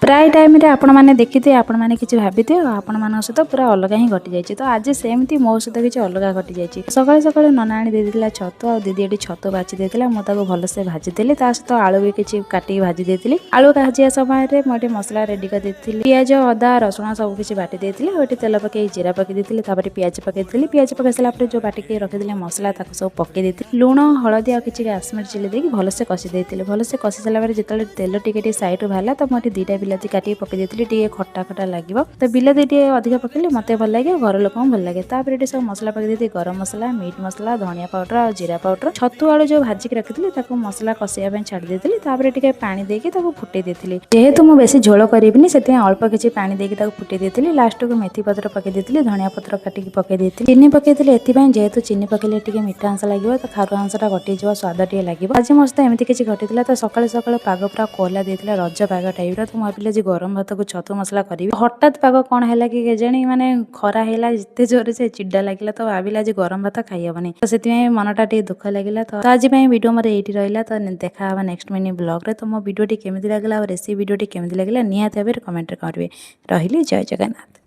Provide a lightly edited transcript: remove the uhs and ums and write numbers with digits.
प्राय टाइम रे आपण मैंने देखी थे आपण मैंने किसी भाभी थे आपण मान सहित पूरा अलग ही घटी जाइए। तो आज सेमती मो सहित किसी अलग घटी जाइए। सकाल सकाल नना आनी देती छतु आ दीदी ये छतु बाची देता मुझे भलसे भाजी सहित आलू भी किसी काटिक भाजी देती। आलू भाजिया समय मुझे मसला रेडी कर देती। पियाज अदा रसुण सब किसी बाटी देती और तेल पकई जीरा पकई देती पियाज पकई पियाज पकई सारा जो बाटिक रखी मसला सब पकई देती लुण हलदी आ किसी काश्मीर चिली देकी भलसे कषि देती। भलसे कषि सारा जो तेल टी साइड बाहर तो मुझे दुईटा बिलाती काटिक पकई देती खटा खटा लगे तो बिलाती अधिक पकड़े मत भल लगे घर लोक भल लगे। तापर सब मसला पकई देती गरम मसला मीट मसला धनिया पाउडर और जीरा पाउडर छतु आलू जो भाजिक रखी मसला कषाई छाड़ी देती टे पानी देकी फुटे देती। जेहेतु मुझे बेसी झोल करी से अल्प किसी पानी देकी फुटे देती। लास्ट को मेथी पत्र पकई देती धनिया पत्र काटिक पकई देती चीनी पकई जेहेतु चीनी पकड़े टे मीठा अंश लगे तो खारुआ अंशटा घटी स्वाद टे लगे। आज मो सहित एमती किसी घटी तो सका सका पाग पूरा कोहला देता रज पाग टाइप तो भाविले आज गरम भात को छतु मसला करी हठात पाग कौन है कि केजाणी माने खरा है जिते जोर से चिड़ा लगे तो भाविले आज गरम भात खाइबनी तो से मनटा टे दुख लगे। तो आज वीडियो मोर ये रहा तो देखा नेक्स्ट मिनी ब्लॉग रे। तो मो वीडियो केमी लगे और रेसिपी वीडियो केमी लगे निहाती भाव कमेंट करेंगे। रही जय जगन्नाथ।